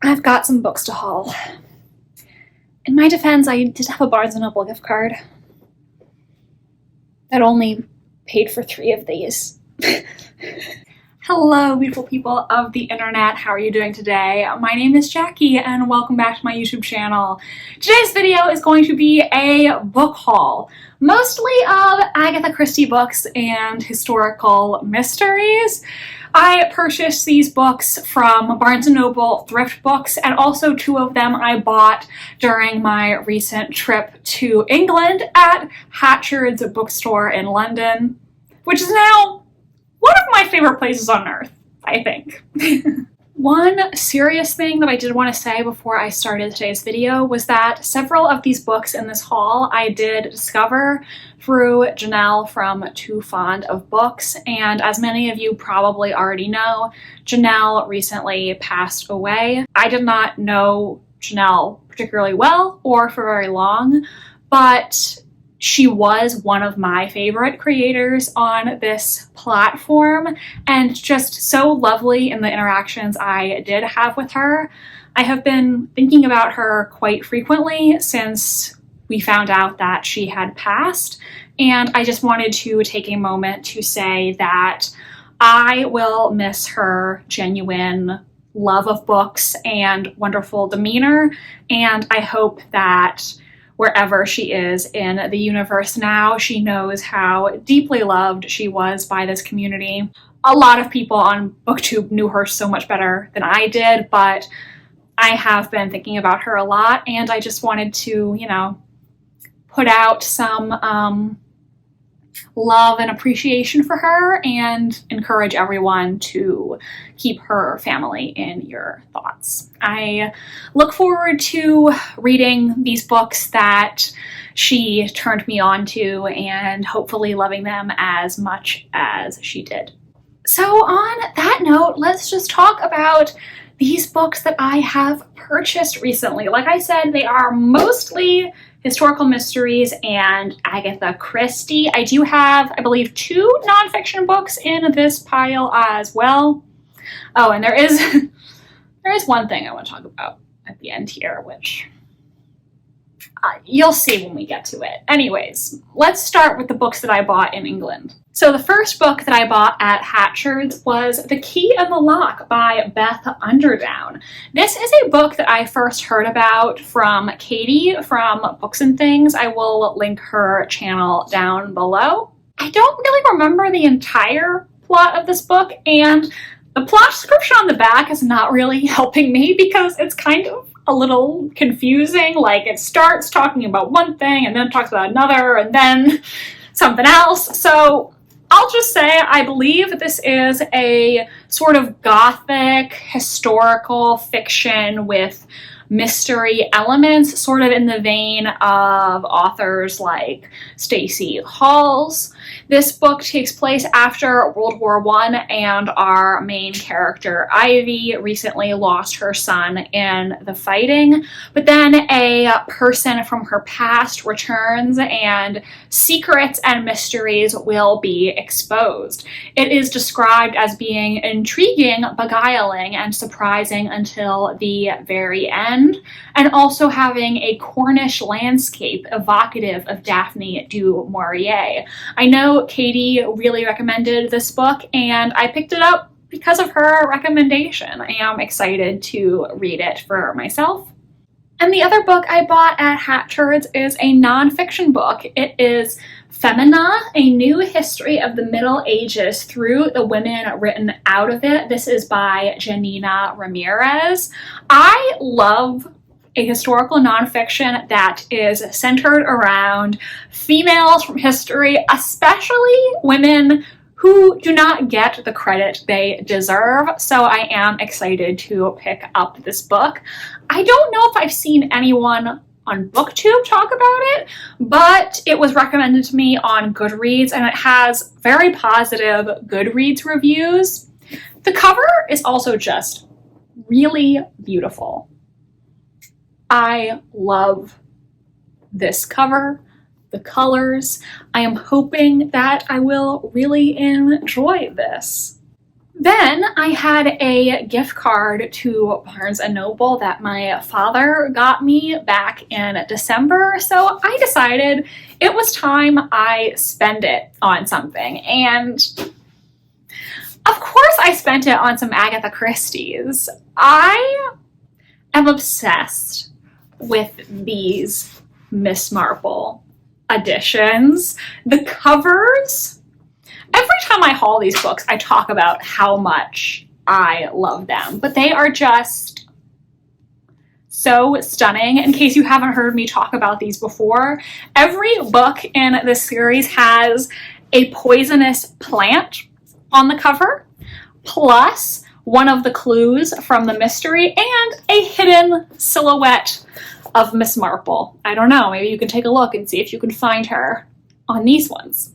I've got some books to haul. In my defense, I did have a Barnes & Noble gift card that only paid for 3 of these. Hello, beautiful people of the internet. How are you doing today? My name is Jackie and welcome back to my YouTube channel. Today's video is going to be a book haul, mostly of Agatha Christie books and historical mysteries. I purchased these books from Barnes & Noble ThriftBooks, and also 2 of them I bought during my recent trip to England at Hatchard's bookstore in London, which is now one of my favorite places on earth, I think. One serious thing that I did want to say before I started today's video was that several of these books in this haul I did discover through Janelle from Too Fond of Books, and as many of you probably already know, Janelle recently passed away. I did not know Janelle particularly well or for very long, but she was one of my favorite creators on this platform and just so lovely in the interactions I did have with her. I have been thinking about her quite frequently since we found out that she had passed, and I just wanted to take a moment to say that I will miss her genuine love of books and wonderful demeanor, and I hope that wherever she is in the universe now, she knows how deeply loved she was by this community. A lot of people on BookTube knew her so much better than I did, but I have been thinking about her a lot, and I just wanted to, put out some love and appreciation for her and encourage everyone to keep her family in your thoughts. I look forward to reading these books that she turned me on to and hopefully loving them as much as she did. So on that note, let's just talk about these books that I have purchased recently. Like I said, they are mostly historical mysteries and Agatha Christie. I do have, I believe, 2 nonfiction books in this pile as well. Oh, and there is one thing I want to talk about at the end here, which you'll see when we get to it. Anyways, let's start with the books that I bought in England. So the first book that I bought at Hatchard's was The Key and the Lock by Beth Underdown. This is a book that I first heard about from Katie from Books and Things. I will link her channel down below. I don't really remember the entire plot of this book, and the plot description on the back is not really helping me because it's kind of a little confusing. Like, it starts talking about one thing and then talks about another and then something else. So I'll just say I believe this is a sort of gothic historical fiction with mystery elements, sort of in the vein of authors like Stacey Hall's. This book takes place after World War I, and our main character, Ivy, recently lost her son in the fighting, but then a person from her past returns and secrets and mysteries will be exposed. It is described as being intriguing, beguiling, and surprising until the very end, and also having a Cornish landscape evocative of Daphne du Maurier. I know Katie really recommended this book, and I picked it up because of her recommendation. I am excited to read it for myself. And the other book I bought at Hatchard's is a nonfiction book. It is Femina, A New History of the Middle Ages Through the Women Written Out of It. This is by Janina Ramirez. I love a historical nonfiction that is centered around females from history, especially women who do not get the credit they deserve. So I am excited to pick up this book. I don't know if I've seen anyone on BookTube talk about it, but it was recommended to me on Goodreads, and it has very positive Goodreads reviews. The cover is also just really beautiful. I love this cover, the colors. I am hoping that I will really enjoy this. Then I had a gift card to Barnes & Noble that my father got me back in December, so I decided it was time I spend it on something, and of course I spent it on some Agatha Christie's. I am obsessed with these Miss Marple editions. The covers, every time I haul these books, I talk about how much I love them, but they are just so stunning. In case you haven't heard me talk about these before, every book in this series has a poisonous plant on the cover, plus one of the clues from the mystery, and a hidden silhouette of Miss Marple. I don't know, maybe you can take a look and see if you can find her on these ones.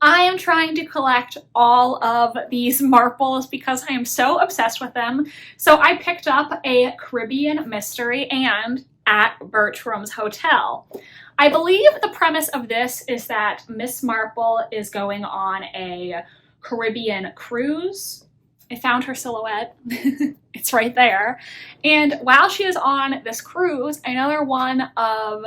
I am trying to collect all of these Marples because I am so obsessed with them. So I picked up a Caribbean mystery and at Bertrams Hotel. I believe the premise of this is that Miss Marple is going on a Caribbean cruise. I found her silhouette. It's right there. And while she is on this cruise, another one of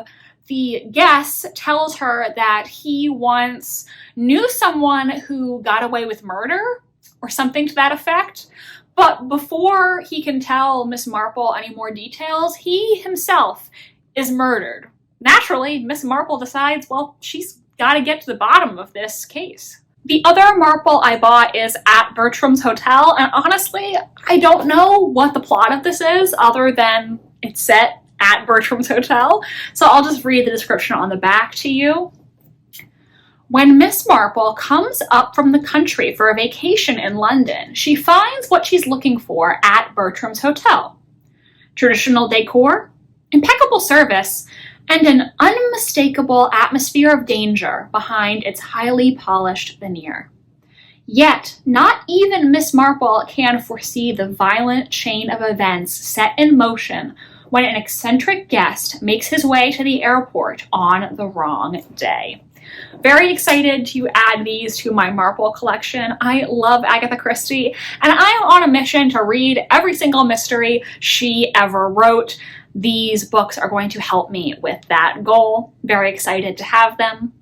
the guests tells her that he once knew someone who got away with murder or something to that effect. But before he can tell Miss Marple any more details, he himself is murdered. Naturally, Miss Marple decides, well, she's got to get to the bottom of this case. The other Marple I bought is at Bertrams Hotel, and honestly, I don't know what the plot of this is other than it's set at Bertrams Hotel, so I'll just read the description on the back to you. When Miss Marple comes up from the country for a vacation in London, she finds what she's looking for at Bertrams Hotel. Traditional decor, impeccable service, and an unmistakable atmosphere of danger behind its highly polished veneer. Yet, not even Miss Marple can foresee the violent chain of events set in motion when an eccentric guest makes his way to the airport on the wrong day. Very excited to add these to my Marple collection. I love Agatha Christie, and I am on a mission to read every single mystery she ever wrote. These books are going to help me with that goal. Very excited to have them.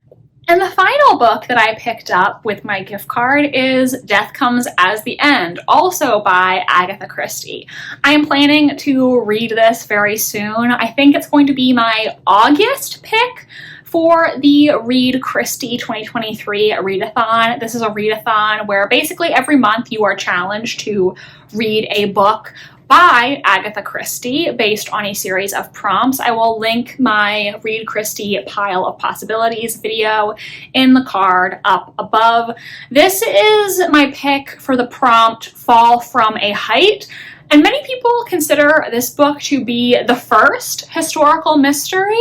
And the final book that I picked up with my gift card is Death Comes as the End, also by Agatha Christie. I am planning to read this very soon. I think it's going to be my August pick for the Read Christie 2023 readathon. This is a readathon where basically every month you are challenged to read a book by Agatha Christie based on a series of prompts. I will link my Read Christie Pile of Possibilities video in the card up above. This is my pick for the prompt Fall from a Height, and many people consider this book to be the first historical mystery.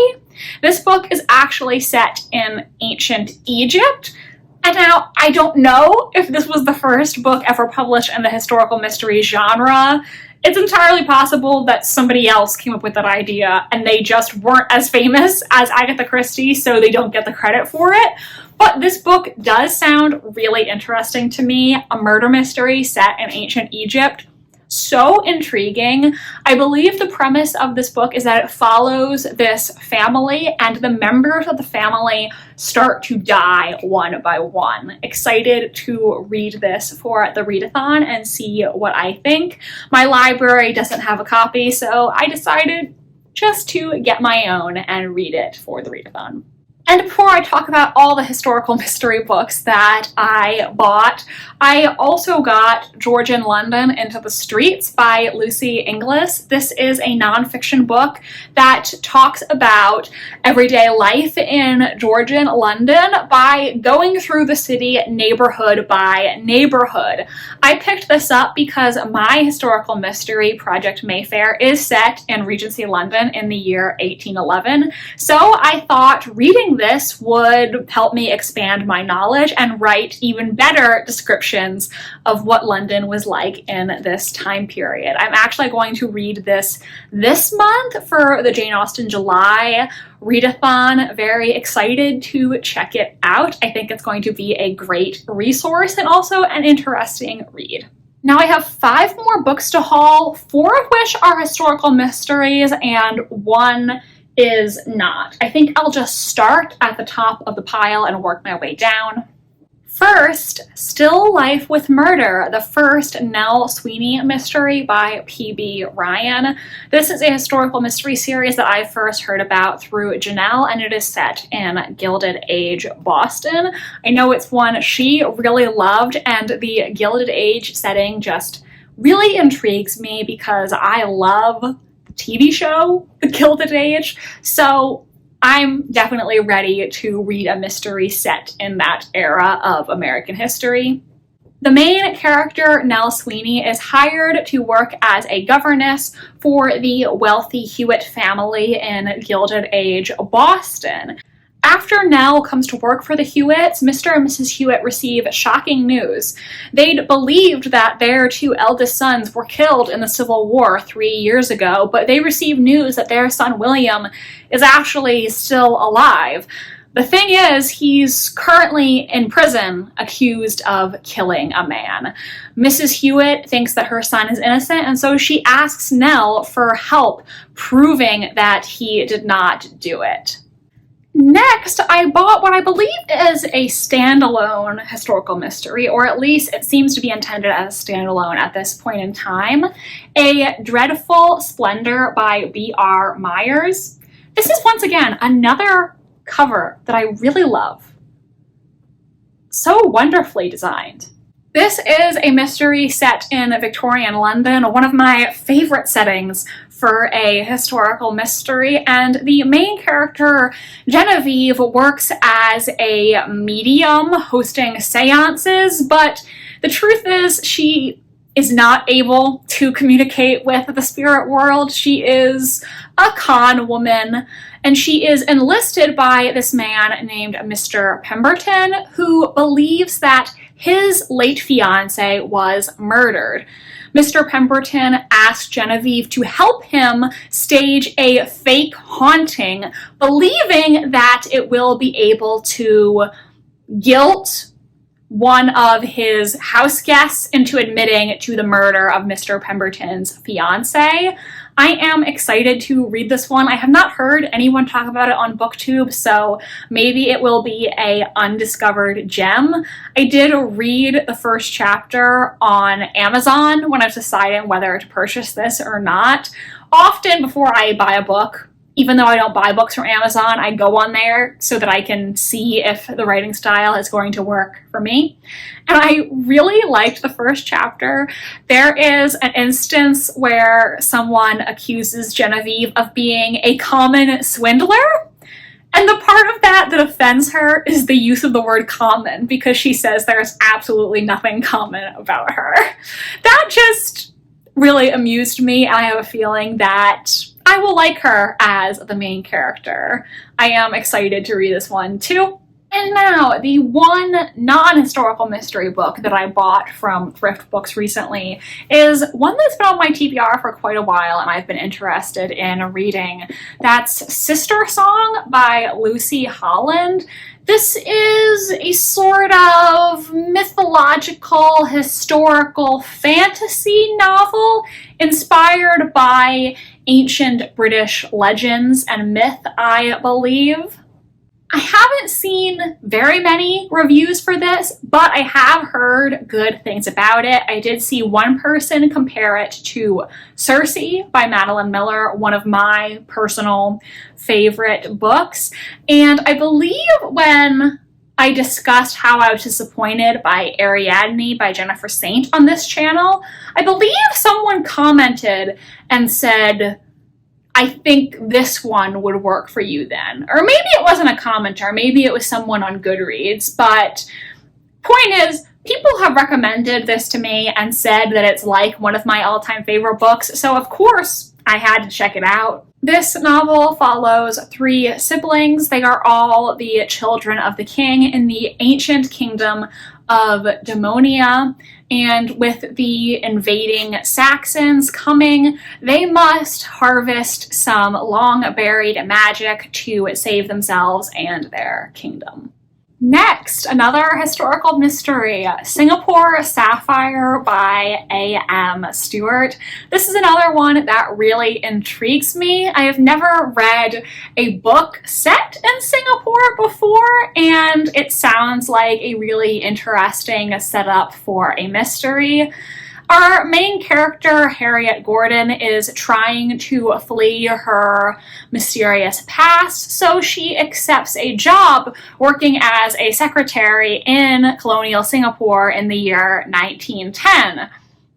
This book is actually set in ancient Egypt. And now, I don't know if this was the first book ever published in the historical mystery genre. It's entirely possible that somebody else came up with that idea and they just weren't as famous as Agatha Christie, so they don't get the credit for it. But this book does sound really interesting to me. A murder mystery set in ancient Egypt. So intriguing. I believe the premise of this book is that it follows this family and the members of the family start to die one by one. Excited to read this for the readathon and see what I think. My library doesn't have a copy, so I decided just to get my own and read it for the readathon. And before I talk about all the historical mystery books that I bought, I also got Georgian London Into the Streets by Lucy Inglis. This is a nonfiction book that talks about everyday life in Georgian London by going through the city neighborhood by neighborhood. I picked this up because my historical mystery, Project Mayfair, is set in Regency London in the year 1811. So I thought reading this would help me expand my knowledge and write even better descriptions of what London was like in this time period. I'm actually going to read this month for the Jane Austen July readathon. Very excited to check it out. I think it's going to be a great resource and also an interesting read. Now I have 5 more books to haul, 4 of which are historical mysteries and 1 is not. I think I'll just start at the top of the pile and work my way down. First, Still Life with Murder, the first Nell Sweeney mystery by P.B. Ryan. This is a historical mystery series that I first heard about through Janelle, and it is set in Gilded Age Boston. I know it's one she really loved, and the Gilded Age setting just really intrigues me because I love the TV show, The Gilded Age, so I'm definitely ready to read a mystery set in that era of American history. The main character, Nell Sweeney, is hired to work as a governess for the wealthy Hewitt family in Gilded Age Boston. After Nell comes to work for the Hewitts, Mr. and Mrs. Hewitt receive shocking news. They'd believed that their 2 eldest sons were killed in the Civil War 3 years ago, but they received news that their son William is actually still alive. The thing is, he's currently in prison, accused of killing a man. Mrs. Hewitt thinks that her son is innocent, and so she asks Nell for help proving that he did not do it. Next, I bought what I believe is a standalone historical mystery, or at least it seems to be intended as a standalone at this point in time, a Dreadful Splendor by B.R. Myers. This is once again another cover that I really love. So wonderfully designed. This is a mystery set in Victorian London, one of my favorite settings for a historical mystery, and the main character, Genevieve, works as a medium hosting seances, but the truth is she is not able to communicate with the spirit world. She is a con woman, and she is enlisted by this man named Mr. Pemberton, who believes that his late fiancée was murdered. Mr. Pemberton asked Genevieve to help him stage a fake haunting, believing that it will be able to guilt one of his house guests into admitting to the murder of Mr. Pemberton's fiancée. I am excited to read this one. I have not heard anyone talk about it on BookTube, so maybe it will be an undiscovered gem. I did read the first chapter on Amazon when I was deciding whether to purchase this or not. Often before I buy a book, even though I don't buy books from Amazon, I go on there so that I can see if the writing style is going to work for me. And I really liked the first chapter. There is an instance where someone accuses Genevieve of being a common swindler. And the part of that offends her is the use of the word common, because she says there's absolutely nothing common about her. That just really amused me. I have a feeling that I will like her as the main character. I am excited to read this one too. And now, the one non-historical mystery book that I bought from ThriftBooks recently is one that's been on my TBR for quite a while and I've been interested in reading. That's Sister Song by Lucy Holland. This is a sort of mythological, historical fantasy novel inspired by ancient British legends and myth, I believe. I haven't seen very many reviews for this, but I have heard good things about it. I did see one person compare it to Circe by Madeline Miller, one of my personal favorite books. And I believe when I discussed how I was disappointed by Ariadne by Jennifer Saint on this channel, I believe someone commented and said, I think this one would work for you then. Or maybe it wasn't a commenter, maybe it was someone on Goodreads, but point is, people have recommended this to me and said that it's like one of my all-time favorite books, so of course I had to check it out. This novel follows 3 siblings. They are all the children of the king in the ancient kingdom of Daemonia, and with the invading Saxons coming, they must harvest some long-buried magic to save themselves and their kingdom. Next, another historical mystery, Singapore Sapphire by A.M. Stewart. This is another one that really intrigues me. I have never read a book set in Singapore before, and it sounds like a really interesting setup for a mystery. Our main character, Harriet Gordon, is trying to flee her mysterious past, so she accepts a job working as a secretary in colonial Singapore in the year 1910.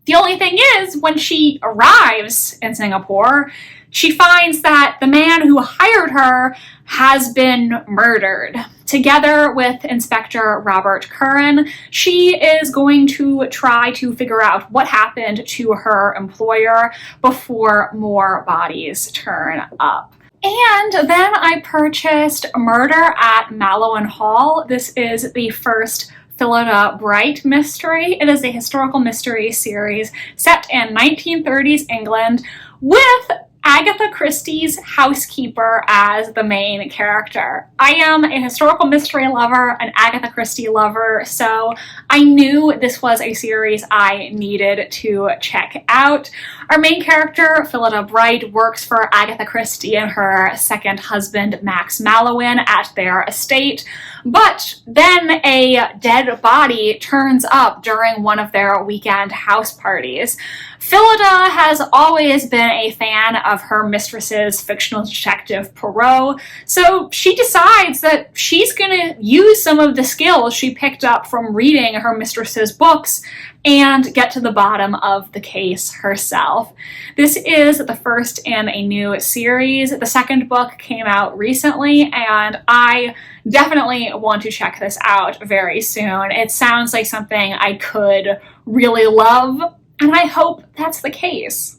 The only thing is, when she arrives in Singapore, she finds that the man who hired her has been murdered. Together with Inspector Robert Curran, she is going to try to figure out what happened to her employer before more bodies turn up. And then I purchased Murder at Mallowan Hall. This is the first Phillida Bright mystery. It is a historical mystery series set in 1930s England with Agatha Christie's housekeeper as the main character. I am a historical mystery lover, an Agatha Christie lover, so I knew this was a series I needed to check out. Our main character, Phillida Bright, works for Agatha Christie and her second husband, Max Mallowan, at their estate, but then a dead body turns up during one of their weekend house parties. Phillida has always been a fan of her mistress's fictional detective Poirot, so she decides that she's gonna use some of the skills she picked up from reading her mistress's books and get to the bottom of the case herself. This is the first in a new series. The second book came out recently, and I definitely want to check this out very soon. It sounds like something I could really love, and I hope that's the case.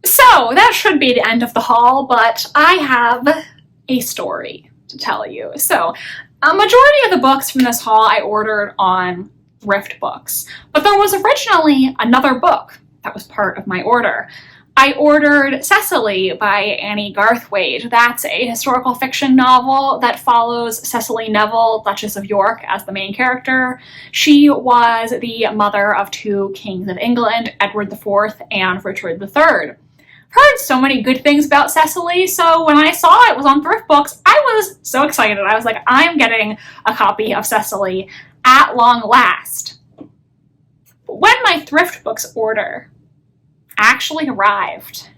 So that should be the end of the haul, but I have a story to tell you. So a majority of the books from this haul I ordered on ThriftBooks, but there was originally another book that was part of my order. I ordered Cecily by Annie Garthwaite. That's a historical fiction novel that follows Cecily Neville, Duchess of York, as the main character. She was the mother of 2 kings of England, Edward IV and Richard III. Heard so many good things about Cecily, so when I saw it was on ThriftBooks, I was so excited. I was like, I'm getting a copy of Cecily at long last. But when my ThriftBooks order actually arrived,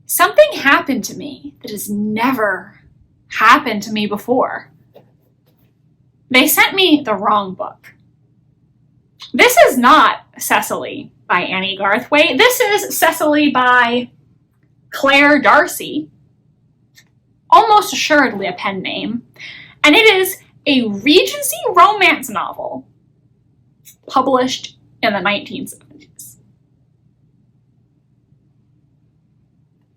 something happened to me that has never happened to me before. They sent me the wrong book. This is not Cecily by Annie Garthwaite. This is Cecily by Claire Darcy, almost assuredly a pen name, and it is a Regency romance novel published in the 1970s.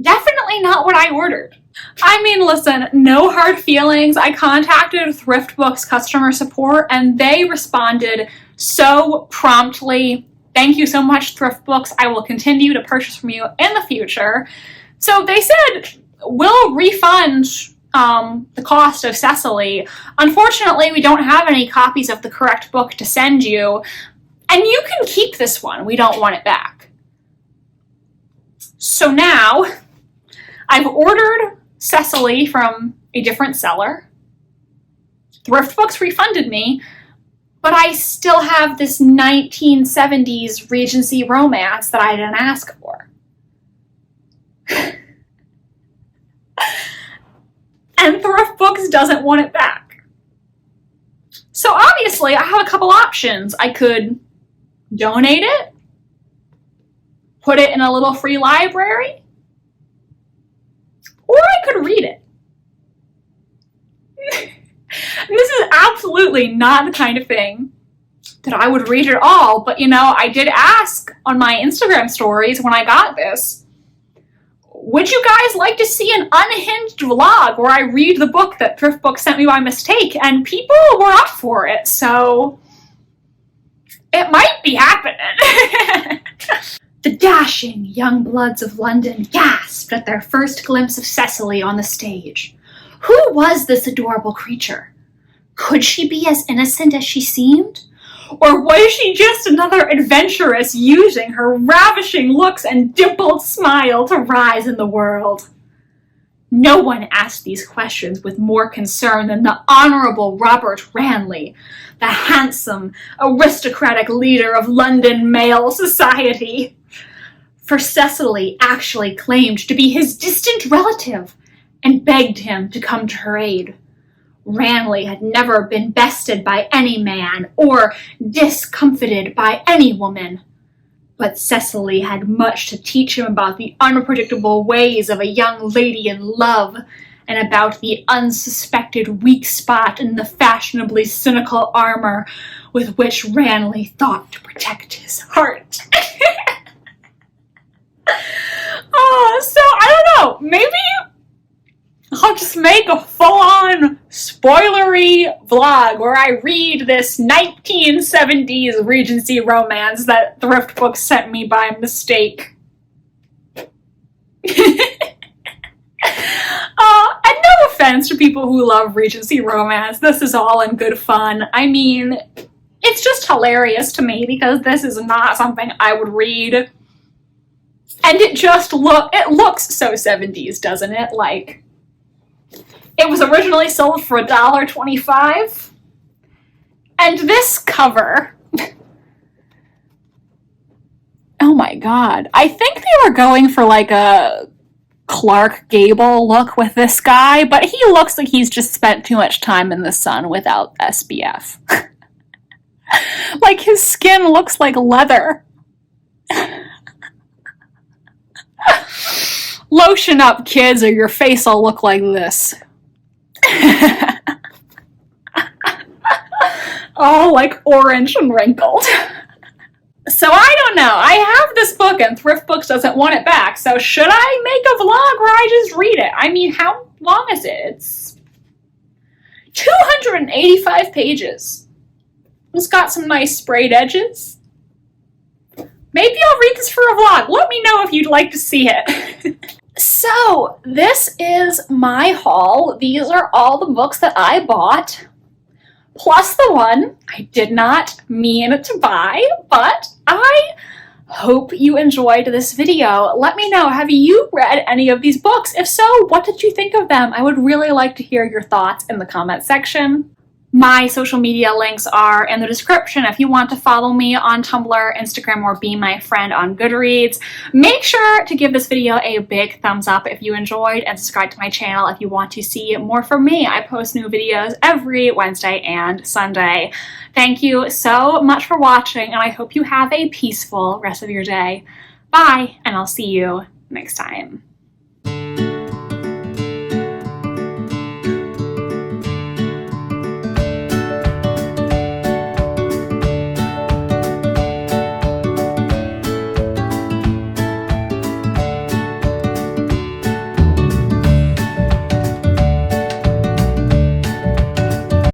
Definitely not what I ordered. I mean, listen, no hard feelings. I contacted ThriftBooks customer support and they responded so promptly. Thank you so much, ThriftBooks. I will continue to purchase from you in the future. So they said, we'll refund the cost of Cecily. Unfortunately, we don't have any copies of the correct book to send you, and you can keep this one. We don't want it back. So now, I've ordered Cecily from a different seller. ThriftBooks refunded me, but I still have this 1970s Regency romance that I didn't ask for. And ThriftBooks doesn't want it back. So obviously I have a couple options. I could donate it, put it in a little free library, or I could read it. This is absolutely not the kind of thing that I would read at all, but you know, I did ask on my Instagram stories when I got this, would you guys like to see an unhinged vlog where I read the book that ThriftBooks sent me by mistake? And people were up for it, so it might be happening. The dashing young bloods of London gasped at their first glimpse of Cecily on the stage. Who was this adorable creature? Could she be as innocent as she seemed? Or was she just another adventuress using her ravishing looks and dimpled smile to rise in the world? No one asked these questions with more concern than the Honorable Robert Ranley, the handsome, aristocratic leader of London male society. For Cecily actually claimed to be his distant relative and begged him to come to her aid. Ranley had never been bested by any man or discomfited by any woman. But Cecily had much to teach him about the unpredictable ways of a young lady in love and about the unsuspected weak spot in the fashionably cynical armor with which Ranley thought to protect his heart. So I don't know, maybe I'll just make a full-on spoilery vlog where I read this 1970s Regency romance that ThriftBooks sent me by mistake. And no offense to people who love Regency romance, this is all in good fun. I mean, it's just hilarious to me because this is not something I would read. And it just looks so 70s, doesn't it? Like, it was originally sold for $1.25. And this cover, oh my god, I think they were going for like a Clark Gable look with this guy, but he looks like he's just spent too much time in the sun without SPF. Like, his skin looks like leather. Lotion up, kids, or your face will look like this. All like orange and wrinkled. So I don't know. I have this book and ThriftBooks doesn't want it back. So should I make a vlog where I just read it? I mean, how long is it? It's 285 pages. It's got some nice sprayed edges. Maybe I'll read this for a vlog. Let me know if you'd like to see it. So, this is my haul. These are all the books that I bought, plus the one I did not mean to buy, but I hope you enjoyed this video. Let me know, have you read any of these books? If so, what did you think of them? I would really like to hear your thoughts in the comment section. My social media links are in the description if you want to follow me on Tumblr, Instagram, or be my friend on Goodreads. Make sure to give this video a big thumbs up if you enjoyed and subscribe to my channel if you want to see more from me. I post new videos every Wednesday and Sunday. Thank you so much for watching, and I hope you have a peaceful rest of your day. Bye, and I'll see you next time.